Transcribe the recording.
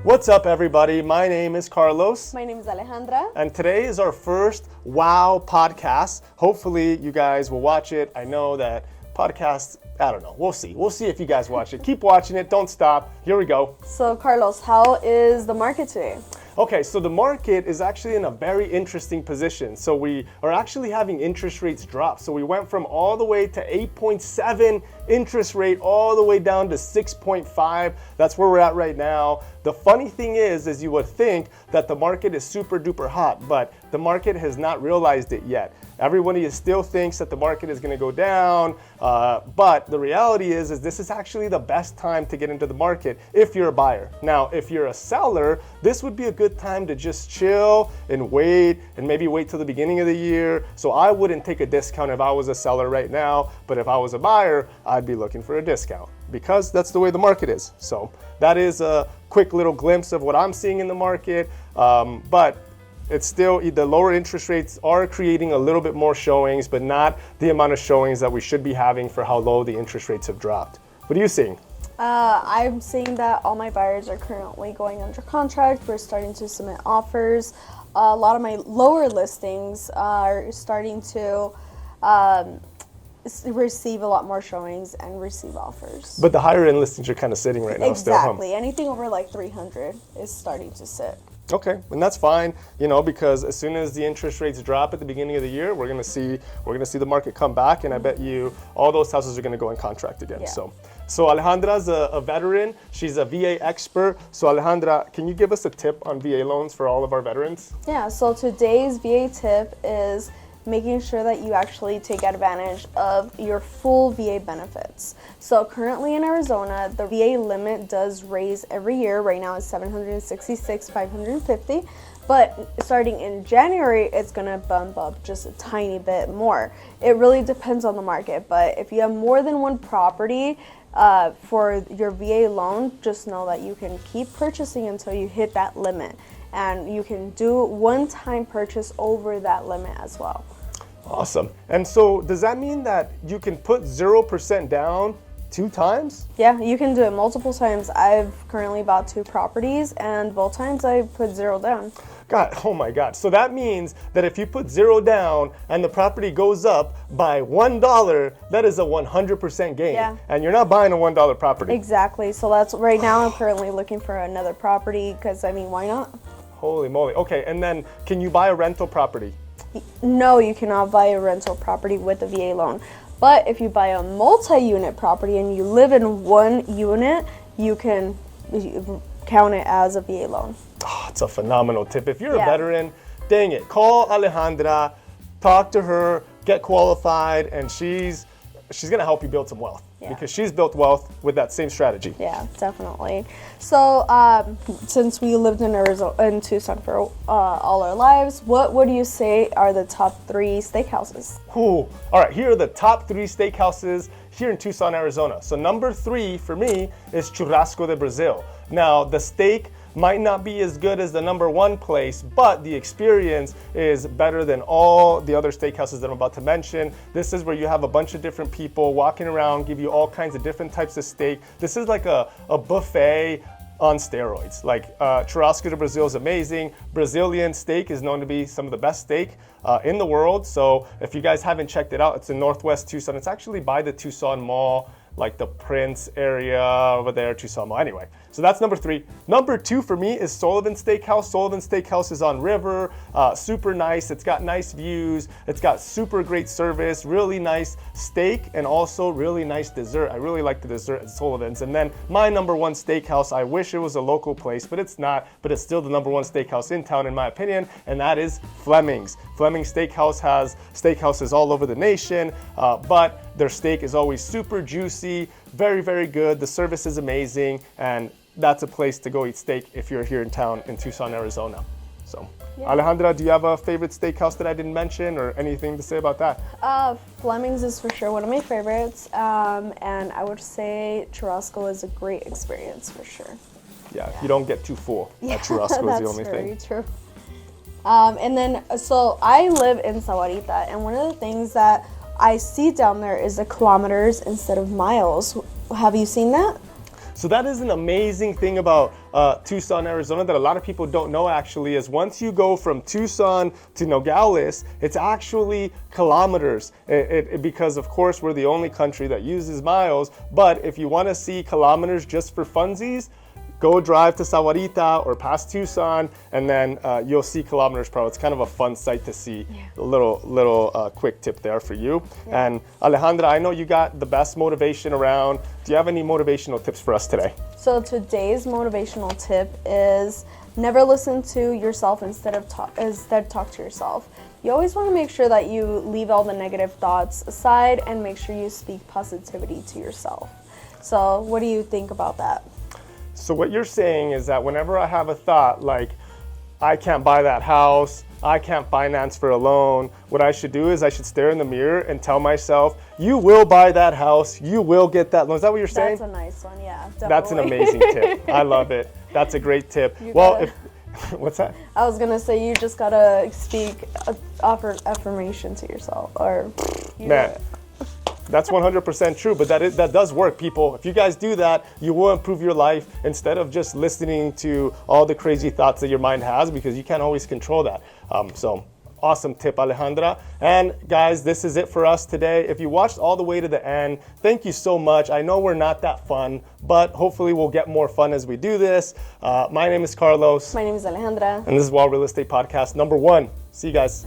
What's up, everybody? My name is Carlos. My name is Alejandra. And today is our first WOW podcast. Hopefully you guys will watch it. I know that podcasts, I don't know. We'll see. We'll see if you guys watch it. Keep watching it. Don't stop. Here we go. So, Carlos, how is the market today? Okay, so the market is actually in a very interesting position. So we are actually having interest rates drop. So we went from all the way to 8.7 interest rate all the way down to 6.5. That's where we're at right now. The funny thing is you would think that the market is super duper hot, but the market has not realized it yet. Everybody still thinks that the market is going to go down, but the reality is this is actually the best time to get into the market if you're a buyer. Now, if you're a seller, this would be a good time to just chill and wait, and maybe wait till the beginning of the year. So I wouldn't take a discount if I was a seller right now, but if I was a buyer, I'd be looking for a discount because that's the way the market is. So that is a quick little glimpse of what I'm seeing in the market, but it's still, the lower interest rates are creating a little bit more showings, but not the amount of showings that we should be having for how low the interest rates have dropped. What are you seeing? I'm seeing that all my buyers are currently going under contract. We're starting to submit offers. A lot of my lower listings are starting to receive a lot more showings and receive offers. But the higher end listings are kind of sitting right now. Exactly. Still, Anything over like 300 is starting to sit. Okay, and that's fine, because as soon as the interest rates drop at the beginning of the year, we're gonna see the market come back, and I bet you all those houses are gonna go in contract again. Yeah. So Alejandra's a veteran. She's a VA expert. So Alejandra, can you give us a tip on VA loans for all of our veterans? Yeah. So today's VA tip is making sure that you actually take advantage of your full VA benefits. So currently in Arizona, the VA limit does raise every year. Right now it's $766,550, but starting in January, it's gonna bump up just a tiny bit more. It really depends on the market, but if you have more than one property for your VA loan, just know that you can keep purchasing until you hit that limit. And you can do one-time purchase over that limit as well. Awesome. And so does that mean that you can put 0% down 2 times? Yeah, you can do it multiple times. I've currently bought 2 properties, and both times I put 0 down. God, oh my God. So that means that if you put 0 down and the property goes up by $1, that is a 100% gain. Yeah. And you're not buying a $1 property. Exactly. So that's right now I'm currently looking for another property because, why not? Holy moly. Okay, and then can you buy a rental property? No, you cannot buy a rental property with a VA loan. But if you buy a multi-unit property and you live in one unit, you can count it as a VA loan. Oh, it's a phenomenal tip. If you're a veteran, dang it, call Alejandra, talk to her, get qualified, and she's gonna help you build some wealth. Yeah. Because she's built wealth with that same strategy. Yeah, definitely. So, since we lived in Tucson for all our lives, what would you say are the top 3 steakhouses? Cool. All right, here are the top 3 steakhouses here in Tucson, Arizona. So number 3 for me is Churrasco de Brazil. Now, the steak might not be as good as the number 1 place, but the experience is better than all the other steakhouses that I'm about to mention. This is where you have a bunch of different people walking around, give you all kinds of different types of steak. This is like a buffet on steroids. Like Churrasco de Brazil is amazing. Brazilian steak is known to be some of the best steak in the world. So if you guys haven't checked it out, it's in Northwest Tucson. It's actually by the Tucson Mall, like the Prince area over there, Tucson Mall. Anyway, so that's number 3. Number 2 for me is Sullivan Steakhouse. Sullivan Steakhouse is on River, super nice. It's got nice views. It's got super great service, really nice steak, and also really nice dessert. I really like the dessert at Sullivan's. And then my number 1 steakhouse, I wish it was a local place, but it's not, but it's still the number 1 steakhouse in town in my opinion, and that is Fleming's. Fleming's Steakhouse has steakhouses all over the nation, but their steak is always super juicy, very, very good. The service is amazing, and that's a place to go eat steak if you're here in town in Tucson, Arizona. So, yeah. Alejandra, do you have a favorite steakhouse that I didn't mention or anything to say about that? Fleming's is for sure one of my favorites, and I would say Churrasco is a great experience for sure. Yeah, you don't get too full. Yeah, Churrasco is the only thing. That's very true. And then, so I live in Sahuarita, and one of the things that I see down there is the kilometers instead of miles. Have you seen that? So that is an amazing thing about Tucson, Arizona that a lot of people don't know actually is once you go from Tucson to Nogales, it's actually kilometers because of course we're the only country that uses miles, but if you want to see kilometers just for funsies, go drive to Sahuarita or past Tucson, and then you'll see kilometers per hour. It's kind of a fun sight to see. A little quick tip there for you. And Alejandra, I know you got the best motivation around. Do you have any motivational tips for us today? So today's motivational tip is never listen to yourself instead talk to yourself. You always want to make sure that you leave all the negative thoughts aside and make sure you speak positivity to yourself. So what do you think about that? So what you're saying is that whenever I have a thought like, I can't buy that house, I can't finance for a loan, what I should do is I should stare in the mirror and tell myself, you will buy that house, you will get that loan. Is that what you're saying? That's a nice one, yeah, definitely. That's an amazing tip. I love it. That's a great tip. What's that? I was gonna say you just gotta offer affirmation to yourself, Man. That's 100% true, but that does work, people. If you guys do that, you will improve your life instead of just listening to all the crazy thoughts that your mind has, because you can't always control that. So awesome tip, Alejandra. And guys, this is it for us today. If you watched all the way to the end, thank you so much. I know we're not that fun, but hopefully we'll get more fun as we do this. My name is Carlos. My name is Alejandra. And this is Wild Real Estate Podcast #1. See you guys.